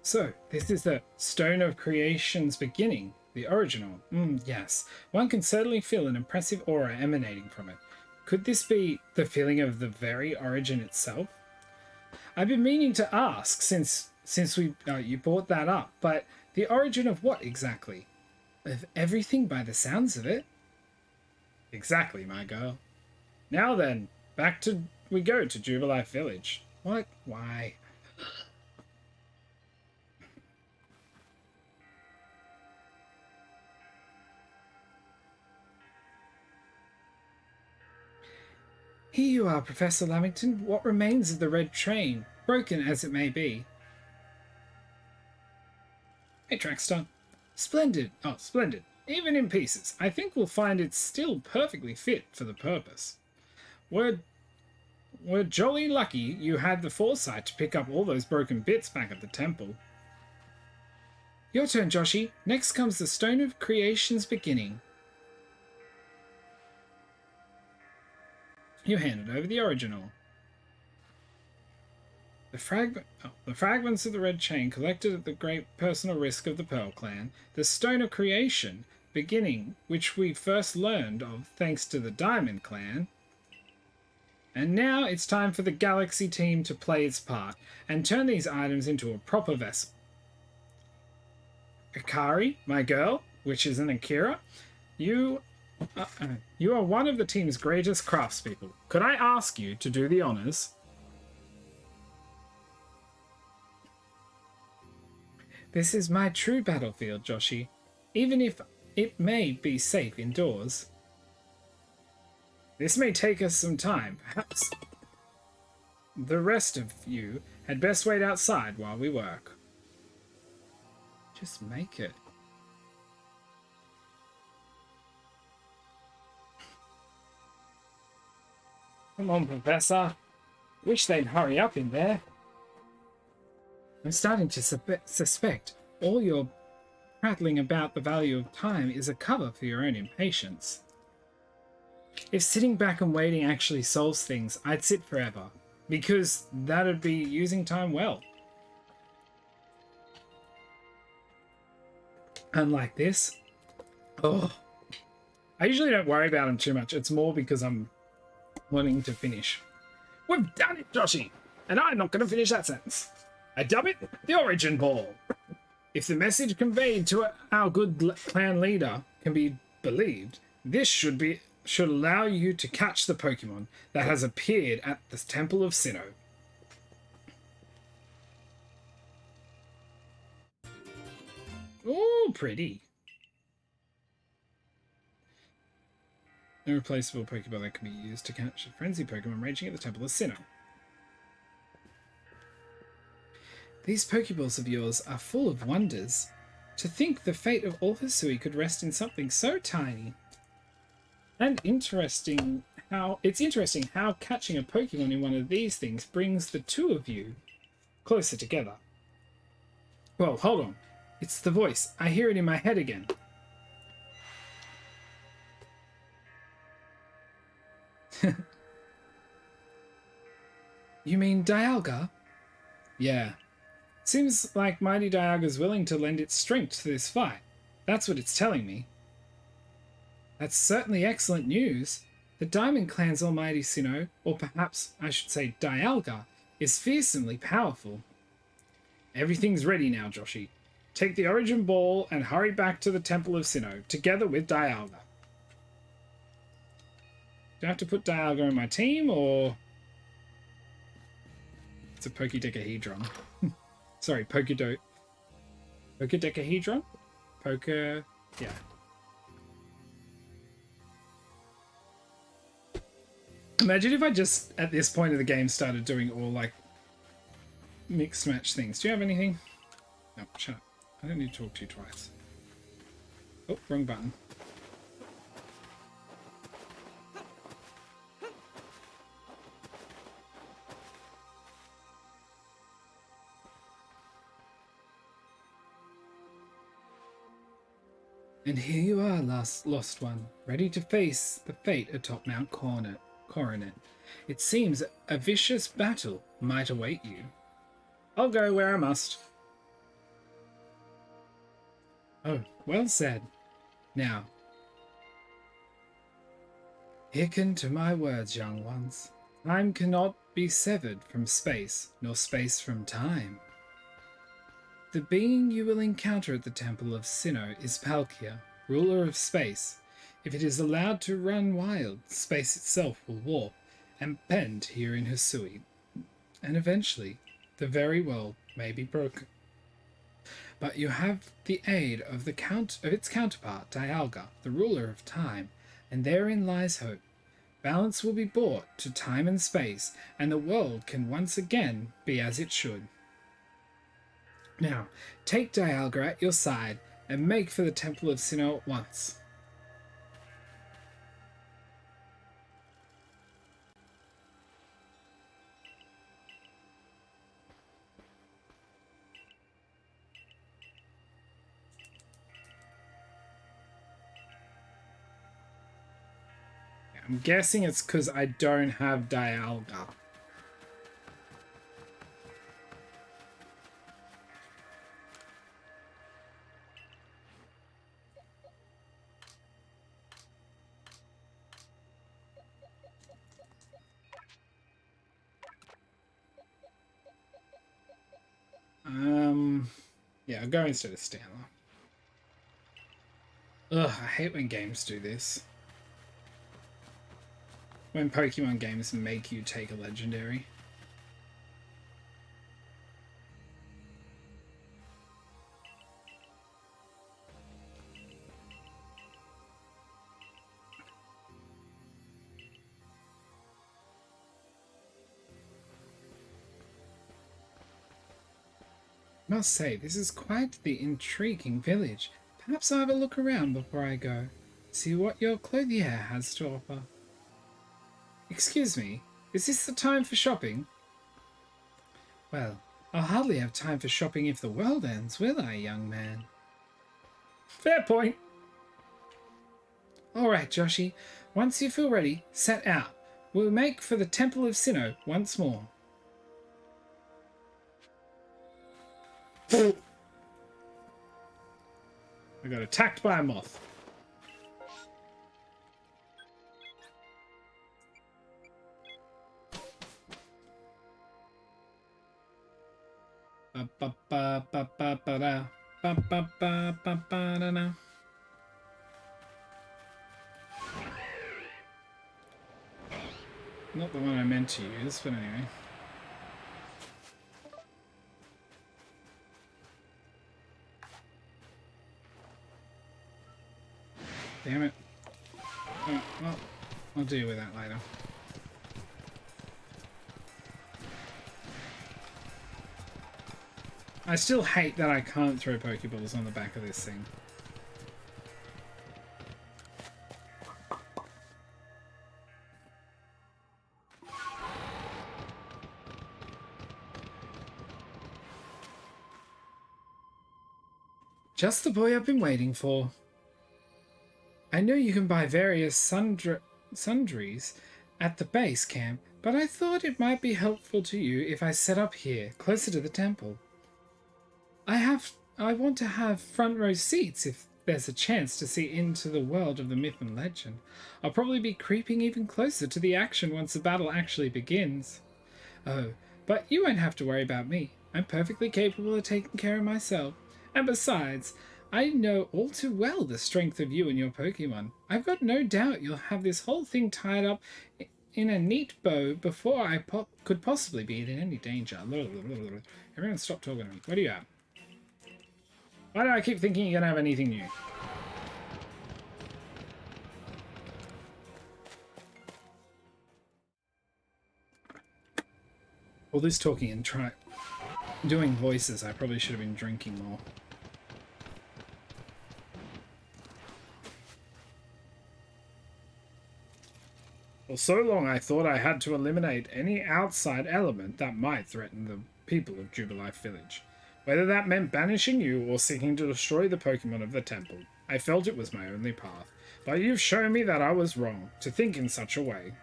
So, this is the Stone of Creation's beginning, the original. Yes. One can certainly feel an impressive aura emanating from it. Could this be the feeling of the very origin itself? I've been meaning to ask since you brought that up, but the origin of what exactly? Of everything by the sounds of it? Exactly, my girl. Now then, we go to Jubilife Village. What? Why? Here you are, Professor Lamington. What remains of the red train, broken as it may be? Hey, Trackstar. Splendid. Oh, splendid. Even in pieces. I think we'll find it's still perfectly fit for the purpose. We're jolly lucky you had the foresight to pick up all those broken bits back at the temple. Your turn, Joshie. Next comes the Stone of Creation's beginning. You handed over the original. The fragments of the red chain collected at the great personal risk of the Pearl Clan, the Stone of Creation beginning, which we first learned of thanks to the Diamond Clan. And now it's time for the Galaxy team to play its part and turn these items into a proper vessel. Akari, my girl, which is an Akira, you are one of the team's greatest craftspeople. Could I ask you to do the honors? This is my true battlefield, Joshie, even if it may be safe indoors. This may take us some time. Perhaps the rest of you had best wait outside while we work. Just make it. Come on, Professor. Wish they'd hurry up in there. I'm starting to suspect all your prattling about the value of time is a cover for your own impatience. If sitting back and waiting actually solves things, I'd sit forever, because that'd be using time well. Unlike this, I usually don't worry about them too much. It's more because I'm wanting to finish. We've done it, Joshie, and I'm not going to finish that sentence. I dub it the Origin Ball. If the message conveyed to our good clan leader can be believed, this should allow you to catch the Pokemon that has appeared at the Temple of Sinnoh. Ooh, pretty. No replaceable Pokeball that can be used to catch a frenzy Pokemon raging at the Temple of Sinnoh. These Pokeballs of yours are full of wonders. To think the fate of all Hisui could rest in something so tiny. And it's interesting how catching a Pokemon in one of these things brings the two of you closer together. Well, hold on. It's the voice. I hear it in my head again. You mean Dialga? Yeah. Seems like Mighty Dialga's willing to lend its strength to this fight. That's what it's telling me. That's certainly excellent news. The Diamond Clan's almighty Sinnoh, or perhaps I should say Dialga, is fearsomely powerful. Everything's ready now, Joshie. Take the Origin Ball and hurry back to the Temple of Sinnoh, together with Dialga. Do I have to put Dialga in my team, or... It's a Pokedecahedron. Sorry, Pokedecahedron? Yeah. Imagine if I just, at this point of the game, started doing all, like, mixed match things. Do you have anything? No, shut up. I don't need to talk to you twice. Oh, wrong button. And here you are, lost one, ready to face the fate atop Mount Coronet. It seems a vicious battle might await you. I'll go where I must. Oh, well said. Now, hearken to my words, young ones. Time cannot be severed from space, nor space from time. The being you will encounter at the Temple of Sinnoh is Palkia, ruler of space. If it is allowed to run wild, space itself will warp and bend here in Hisui, and eventually the very world may be broken. But you have the aid of its counterpart, Dialga, the ruler of time, and therein lies hope. Balance will be brought to time and space, and the world can once again be as it should. Now, take Dialga at your side and make for the Temple of Sinnoh at once. I'm guessing it's because I don't have Dialga. Yeah, I'll go instead of Stanley. Ugh, I hate when games do this. When Pokemon games make you take a legendary. Must say, this is quite the intriguing village. Perhaps I'll have a look around before I go. See what your clothier has to offer. Excuse me, is this the time for shopping? Well, I'll hardly have time for shopping if the world ends, will I, young man? Fair point. Alright, Joshie. Once you feel ready, set out. We'll make for the Temple of Sinnoh once more. I got attacked by a moth. Not the one I meant to use, but anyway. Damn it. Oh, well, I'll deal with that later. I still hate that I can't throw Pokeballs on the back of this thing. Just the boy I've been waiting for. I know you can buy various sundries at the base camp, but I thought it might be helpful to you if I set up here, closer to the temple. I want to have front row seats if there's a chance to see into the world of the myth and legend. I'll probably be creeping even closer to the action once the battle actually begins. Oh, but you won't have to worry about me. I'm perfectly capable of taking care of myself. And besides, I know all too well the strength of you and your Pokemon. I've got no doubt you'll have this whole thing tied up in a neat bow before I could possibly be in any danger. Everyone stop talking to me. What do you have? Why do I keep thinking you're going to have anything new? All this talking and doing voices, I probably should have been drinking more. For so long I thought I had to eliminate any outside element that might threaten the people of Jubilife Village. Whether that meant banishing you or seeking to destroy the Pokemon of the temple, I felt it was my only path. But you've shown me that I was wrong to think in such a way.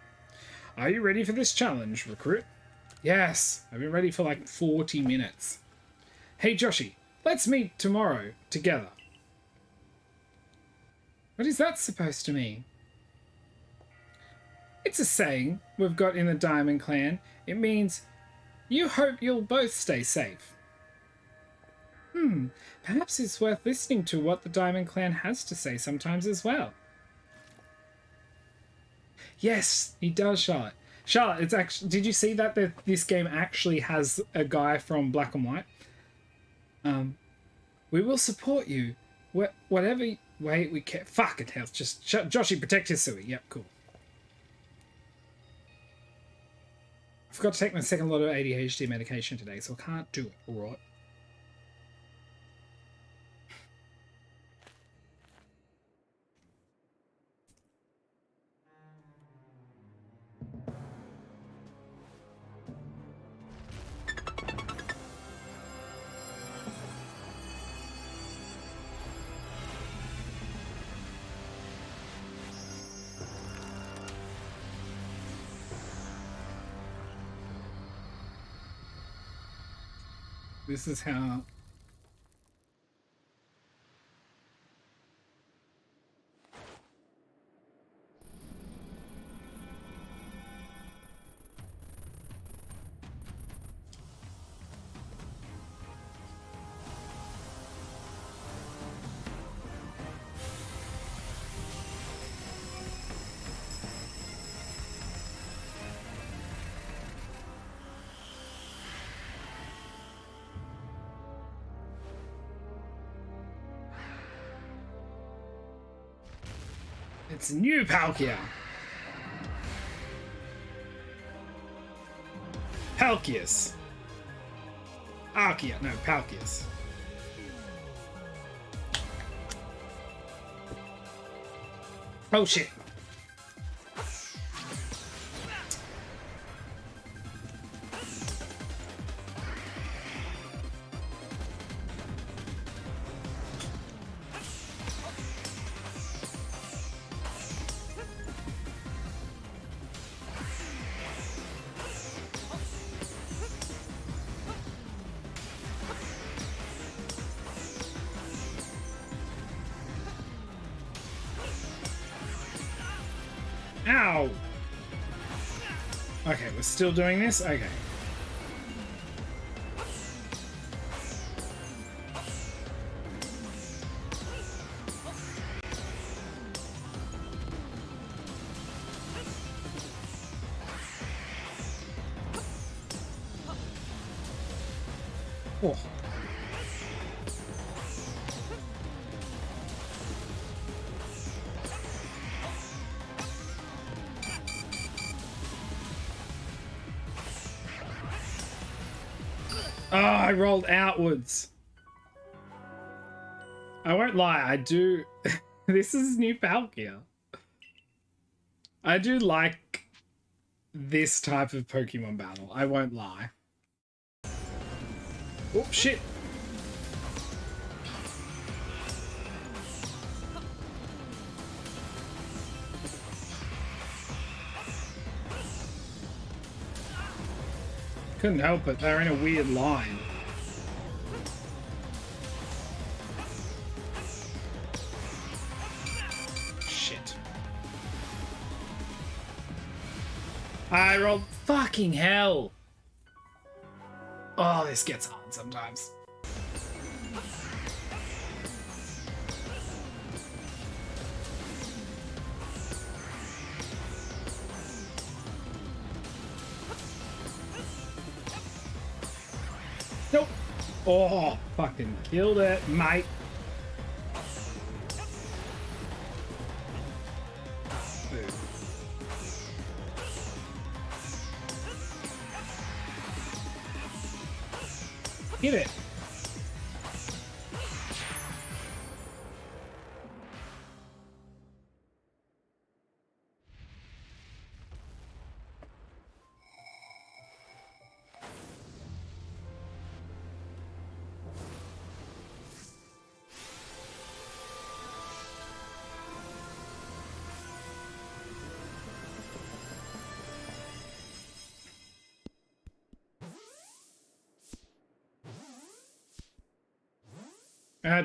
Are you ready for this challenge, recruit? Yes, I've been ready for like 40 minutes. Hey Joshie, let's meet tomorrow together. What is that supposed to mean? It's a saying we've got in the Diamond Clan. It means, you hope you'll both stay safe. Perhaps it's worth listening to what the Diamond Clan has to say sometimes as well. Yes, he does, Charlotte. Charlotte, it's actually, did you see that this game actually has a guy from Black and White? We will support you, whatever way we can. Fuck it, hell, just Joshie, protect your Sui. Yep, cool. I forgot to take my second lot of ADHD medication today, so I can't do it. All right. This is how... It's new Palkia. Palkius. Arceus. No, Palkius. Oh shit. Ow! Okay, we're still doing this? Okay. Oh. Oh, I rolled outwards. I won't lie, I do... This is new Palkia. I do like this type of Pokemon battle. I won't lie. Oh, shit. Couldn't help it, they're in a weird line. Shit. I rolled fucking hell. Oh, this gets hard sometimes. Nope. Oh, fucking killed it, mate. Dude. Hit it.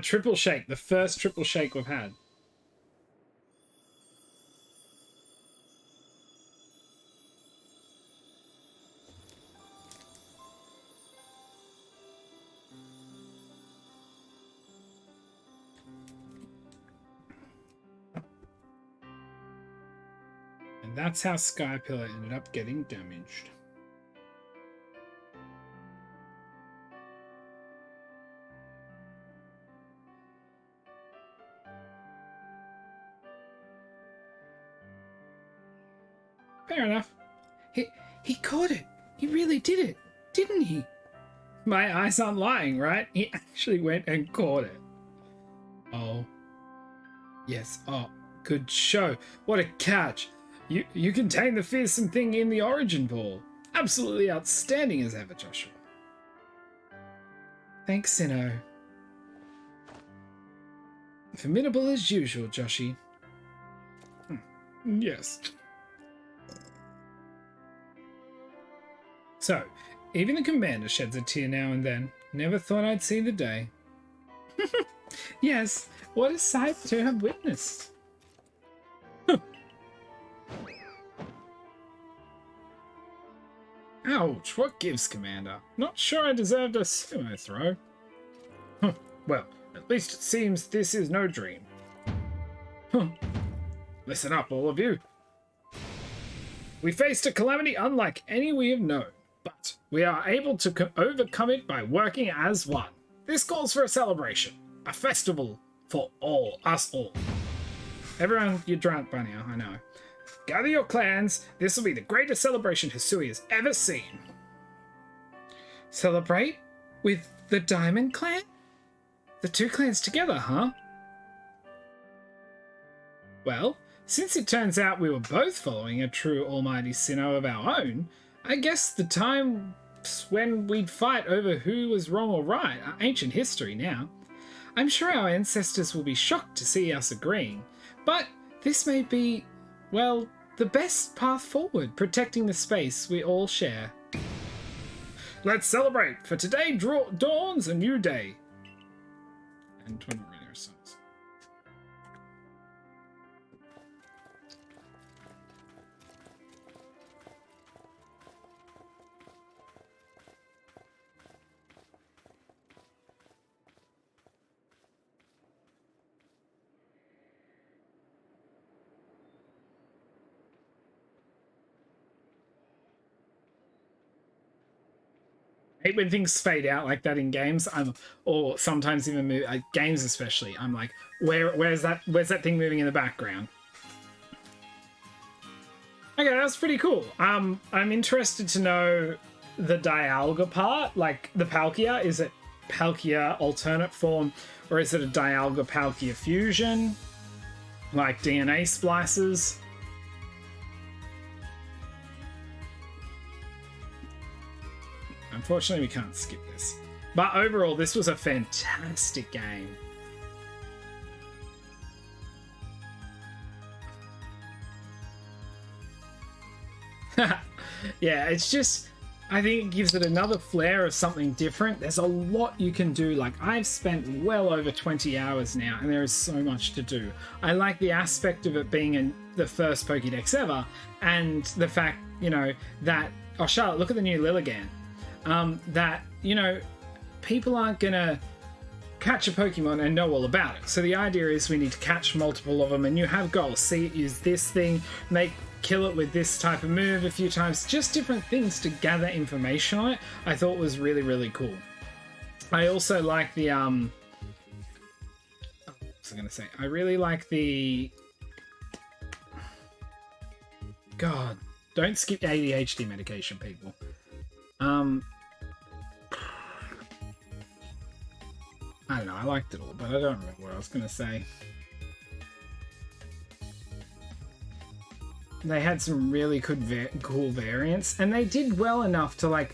Triple shake, the first triple shake we've had. And that's how Sky Pillar ended up getting damaged. Fair enough. He caught it. He really did it, didn't he? My eyes aren't lying, right? He actually went and caught it. Oh. Yes. Oh, good show. What a catch. You contained the fearsome thing in the origin ball. Absolutely outstanding as ever, Joshua. Thanks, Sinnoh. Formidable as usual, Joshie. Yes. So, even the commander sheds a tear now and then. Never thought I'd see the day. Yes, what a sight to have witnessed. Ouch, what gives, Commander? Not sure I deserved a sumo throw. Well, at least it seems this is no dream. Listen up, all of you. We faced a calamity unlike any we have known, but we are able to overcome it by working as one. This calls for a celebration, a festival for us all. Everyone, you're drunk by now, I know. Gather your clans. This will be the greatest celebration Hisui has ever seen. Celebrate with the Diamond Clan? The two clans together, huh? Well, since it turns out we were both following a true almighty Sinnoh of our own, I guess the time when we'd fight over who was wrong or right are ancient history now. I'm sure our ancestors will be shocked to see us agreeing, but this may be, well, the best path forward, protecting the space we all share. Let's celebrate, for today dawns a new day. And 20 rare sons. I hate when things fade out like that in games. Or sometimes even games especially. I'm like, where's that thing moving in the background? Okay, that's pretty cool. I'm interested to know the Dialga part, like the Palkia. Is it Palkia alternate form, or is it a Dialga Palkia fusion, like DNA splices? Unfortunately, we can't skip this. But overall, this was a fantastic game. Yeah, it's just, I think it gives it another flair of something different. There's a lot you can do. Like, I've spent well over 20 hours now, and there is so much to do. I like the aspect of it being the first Pokédex ever, and the fact, that... Oh, Charlotte, look at the new Lilligant. That, people aren't gonna catch a Pokemon and know all about it. So the idea is we need to catch multiple of them, and you have goals. See it use this thing, kill it with this type of move a few times, just different things to gather information on it. I thought was really, really cool. I also like the, what was I gonna say? I really like the... God, don't skip ADHD medication, people. I don't know, I liked it all, but I don't remember what I was going to say. They had some really cool variants, and they did well enough to,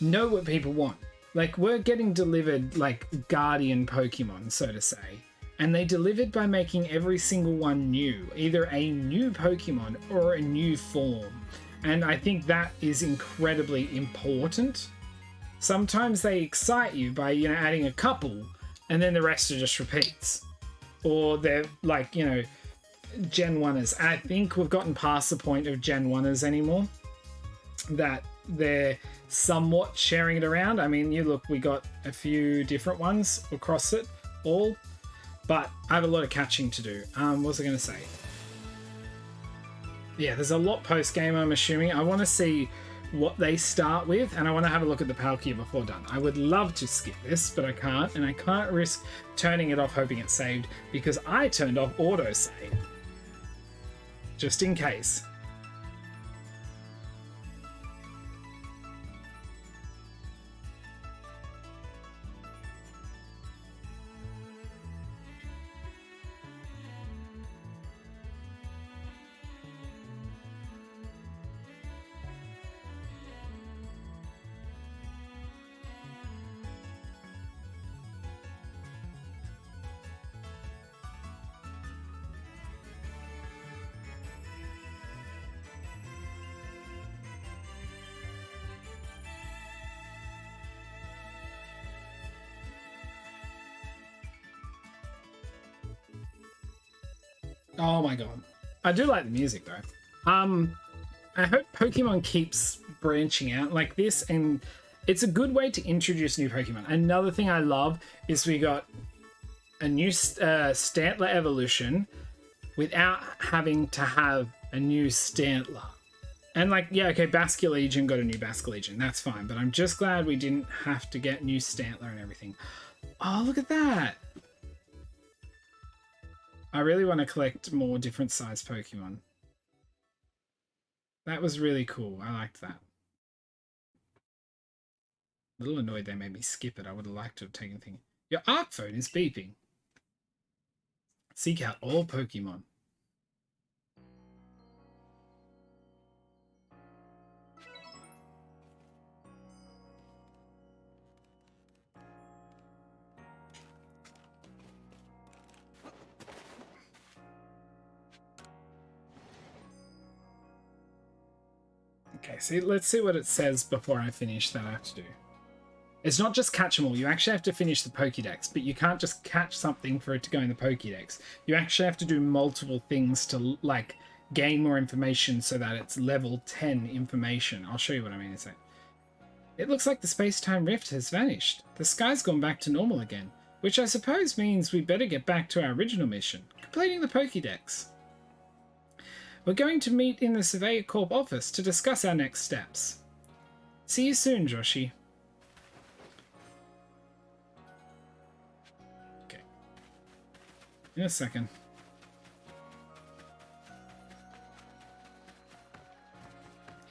know what people want. We're getting delivered, Guardian Pokemon, so to say. And they delivered by making every single one new. Either a new Pokemon or a new form. And I think that is incredibly important. Sometimes they excite you by, adding a couple, and then the rest are just repeats. Or they're Gen 1ers. I think we've gotten past the point of Gen 1ers anymore. That they're somewhat sharing it around. I mean, we got a few different ones across it all. But I have a lot of catching to do. What was I going to say? Yeah, there's a lot post-game, I'm assuming. I want to see what they start with, and I want to have a look at the Palkia before done. I would love to skip this, but I can't, and I can't risk turning it off hoping it's saved, because I turned off autosave. Just in case. Oh my god. I do like the music though. I hope Pokemon keeps branching out like this, and it's a good way to introduce new Pokemon. Another thing I love is we got a new Stantler evolution without having to have a new Stantler. And like, yeah, okay, Basculegion got a new Basculegion. That's fine, but I'm just glad we didn't have to get new Stantler and everything. Oh, look at that. I really want to collect more different size Pokemon. That was really cool. I liked that. A little annoyed they made me skip it. I would have liked to have taken the thing. Your Arc phone is beeping. Seek out all Pokemon. Okay, so let's see what it says before I finish that I have to do. It's not just catch them all. You actually have to finish the Pokédex, but you can't just catch something for it to go in the Pokédex. You actually have to do multiple things to, like, gain more information so that it's level 10 information. I'll show you what I mean in a sec. It looks like the space-time rift has vanished. The sky's gone back to normal again, which I suppose means we better get back to our original mission, completing the Pokédex. We're going to meet in the Surveyor Corp office to discuss our next steps. See you soon, Joshie. Okay. In a second.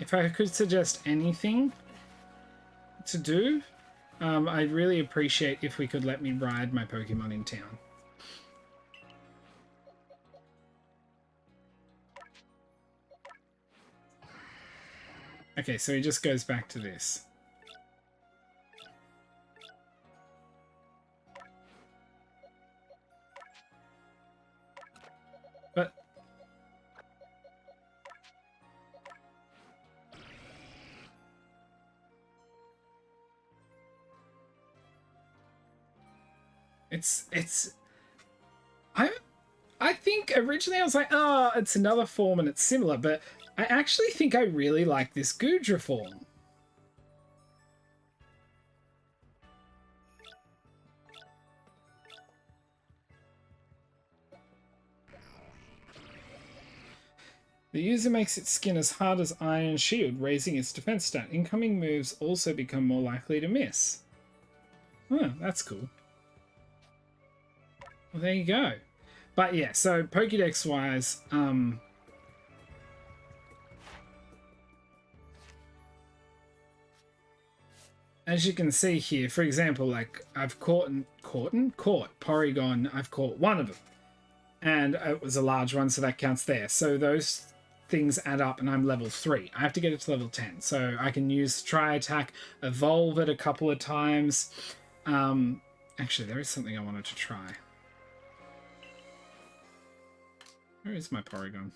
If I could suggest anything to do, I'd really appreciate if we could let me ride my Pokemon in town. Okay, so he just goes back to this. But I think originally I was like, oh, it's another form and it's similar, but I actually think I really like this Goodra form. The user makes its skin as hard as Iron Shield, raising its defense stat. Incoming moves also become more likely to miss. Oh, that's cool. Well, there you go. But yeah, so Pokédex-wise, as you can see here, for example, like I've caught Porygon, I've caught one of them. And it was a large one, so that counts there. So those things add up, and I'm level 3. I have to get it to level 10. So I can use Tri-Attack, evolve it a couple of times. Actually, there is something I wanted to try. Where is my Porygon?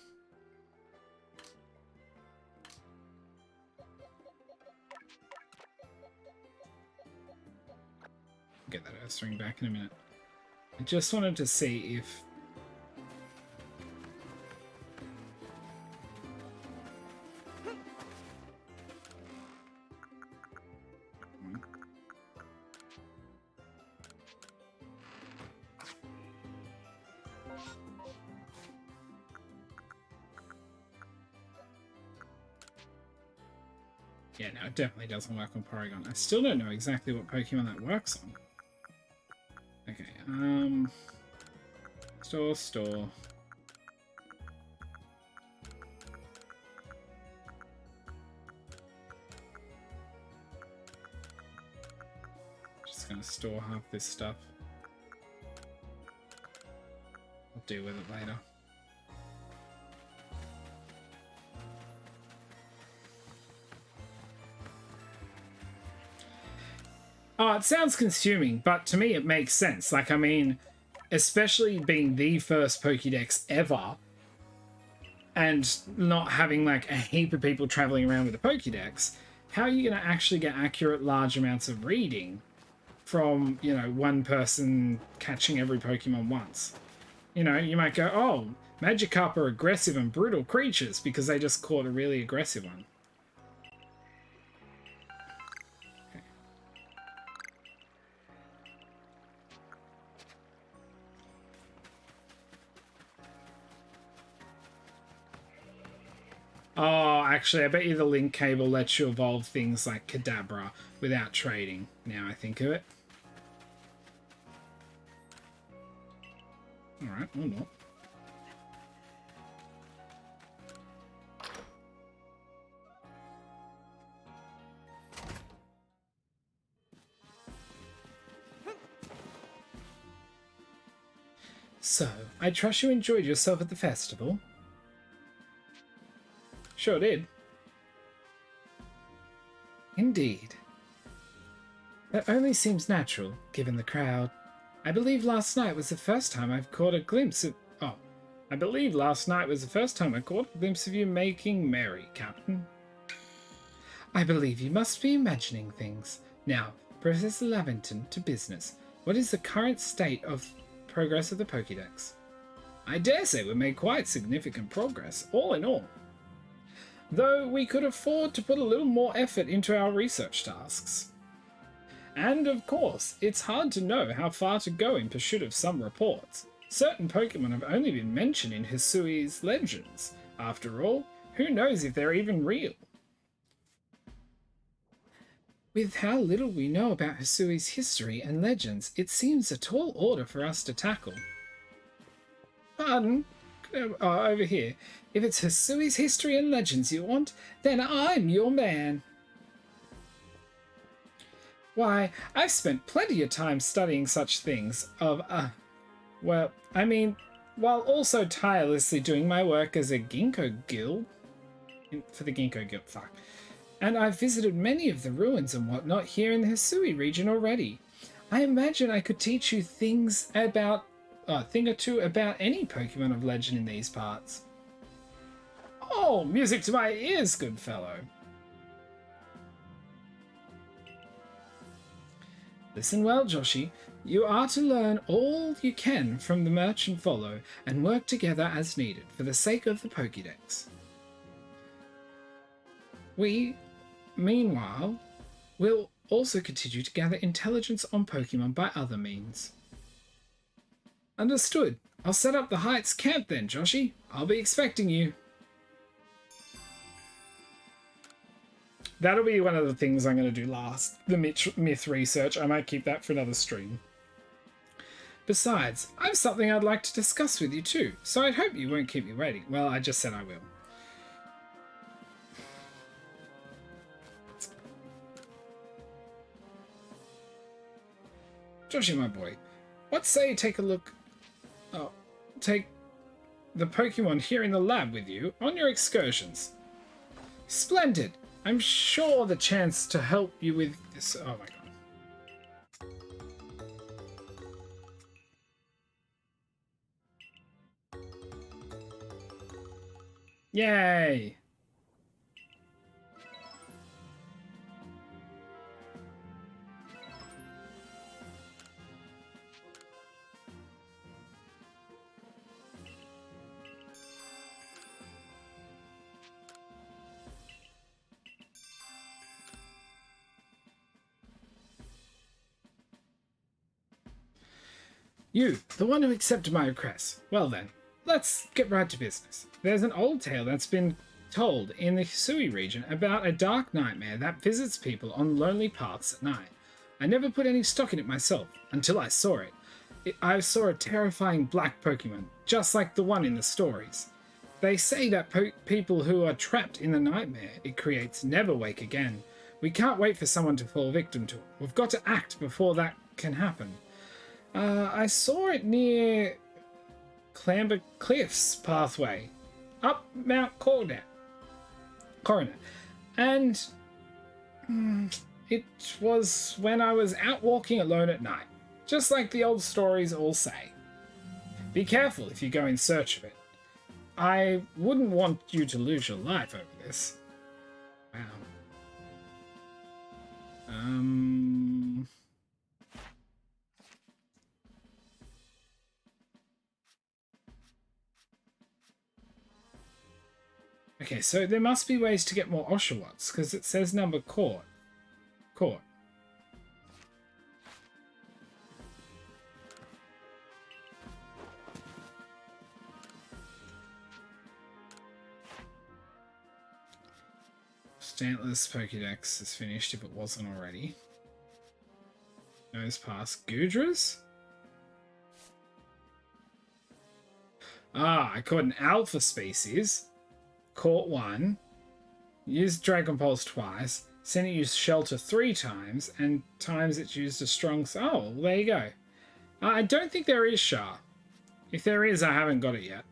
Get that Earth Ring back in a minute. I just wanted to see if... Yeah, no, it definitely doesn't work on Porygon. I still don't know exactly what Pokemon that works on. Okay, store. Just gonna store half this stuff. I'll deal with it later. Oh, it sounds consuming, but to me it makes sense. Like, I mean, especially being the first Pokédex ever and not having like a heap of people traveling around with a Pokédex, how are you going to actually get accurate large amounts of reading from, you know, one person catching every Pokemon once? You know, you might go, oh, Magikarp are aggressive and brutal creatures because they just caught a really aggressive one. Oh, actually, I bet you the link cable lets you evolve things like Kadabra without trading, now I think of it. Alright, or not. So, I trust you enjoyed yourself at the festival? Sure did. Indeed. That only seems natural, given the crowd. I believe last night was the first time I've caught a glimpse of... Oh. I believe last night was the first time I caught a glimpse of you making merry, Captain. I believe you must be imagining things. Now, Professor Lavington, to business. What is the current state of progress of the Pokédex? I dare say we made quite significant progress, all in all. Though we could afford to put a little more effort into our research tasks. And of course, it's hard to know how far to go in pursuit of some reports. Certain Pokemon have only been mentioned in Hisui's legends. After all, who knows if they're even real? With how little we know about Hisui's history and legends, it seems a tall order for us to tackle. Pardon? Over here. If it's Hisui's history and legends you want, then I'm your man. Why, I've spent plenty of time studying such things well, I mean, while also tirelessly doing my work as a Ginkgo guild. For the Ginkgo guild, fuck. And I've visited many of the ruins and whatnot here in the Hisui region already. I imagine I could teach you things about a thing or two about any Pokemon of legend in these parts. Oh, music to my ears, good fellow. Listen well, Joshie. You are to learn all you can from the merchant follow and work together as needed for the sake of the Pokédex. We, meanwhile, will also continue to gather intelligence on Pokemon by other means. Understood. I'll set up the Heights camp then, Joshie. I'll be expecting you. That'll be one of the things I'm going to do last. The myth research. I might keep that for another stream. Besides, I have something I'd like to discuss with you too, so I'd hope you won't keep me waiting. Well, I just said I will. Joshie, my boy, what say you take a look... Oh, take the Pokemon here in the lab with you on your excursions. Splendid! I'm sure the chance to help you with this... Oh my god. Yay! You, the one who accepted my request. Well then, let's get right to business. There's an old tale that's been told in the Hisui region about a dark nightmare that visits people on lonely paths at night. I never put any stock in it myself until I saw it. I saw a terrifying black Pokemon, just like the one in the stories. They say that people who are trapped in the nightmare it creates never wake again. We can't wait for someone to fall victim to it. We've got to act before that can happen. I saw it near Clamber Cliffs pathway, up Mount Coronet. And it was when I was out walking alone at night, just like the old stories all say. Be careful if you go in search of it. I wouldn't want you to lose your life over this. Wow. Okay, so there must be ways to get more Oshawots, because it says number caught. Stantless Pokédex is finished if it wasn't already. Nose pass. Gudras? I caught an alpha species. Caught one. Used Dragon Pulse twice. Seen it use Shelter 3 times. And times it's used a strong... Oh, well, there you go. I don't think there is Char. If there is, I haven't got it yet.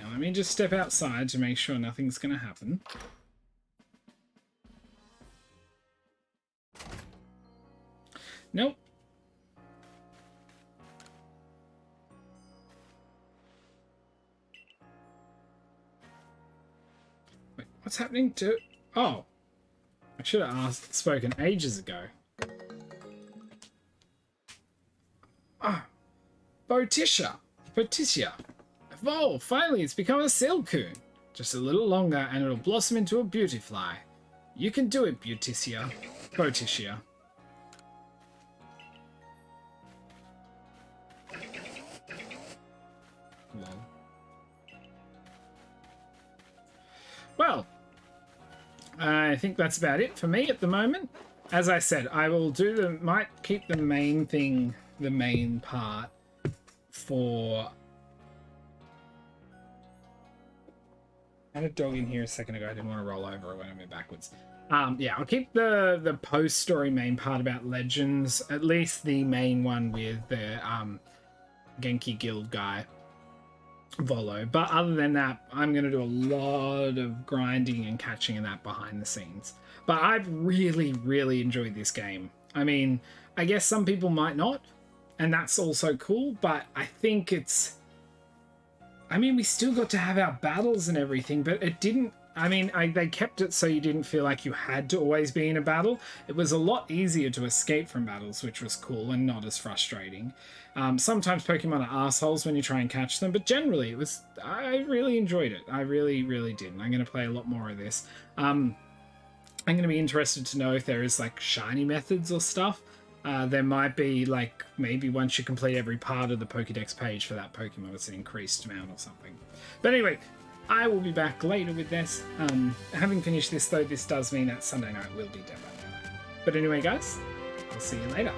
Let me just step outside to make sure nothing's going to happen. Nope. Wait, what's happening to... Oh. I should have spoken ages ago. Ah. Botitia. Oh, finally, it's become a Silcoon. Just a little longer and it'll blossom into a Beautifly. You can do it, Botitia. Well, I think that's about it for me at the moment. As I said, I will might keep the main thing, the main part for... I had a dog in here a second ago. I didn't want to roll over. I went a bit backwards. Yeah, I'll keep the post-story main part about Legends, at least the main one with the Genki Guild guy, Volo. But other than that, I'm going to do a lot of grinding and catching and that behind the scenes. But I've really, really enjoyed this game. I mean, I guess some people might not, and that's also cool, but I think it's... I mean, we still got to have our battles and everything, but it didn't... I mean, they kept it so you didn't feel like you had to always be in a battle. It was a lot easier to escape from battles, which was cool and not as frustrating. Sometimes Pokemon are assholes when you try and catch them, but generally it was... I really enjoyed it. I really, really did. And I'm going to play a lot more of this. I'm going to be interested to know if there is, like, shiny methods or stuff. There might be, like, maybe once you complete every part of the Pokédex page for that Pokemon, it's an increased amount or something. But anyway, I will be back later with this. Having finished this, though, this does mean that Sunday night will be Dead by Daylight. But anyway, guys, I'll see you later.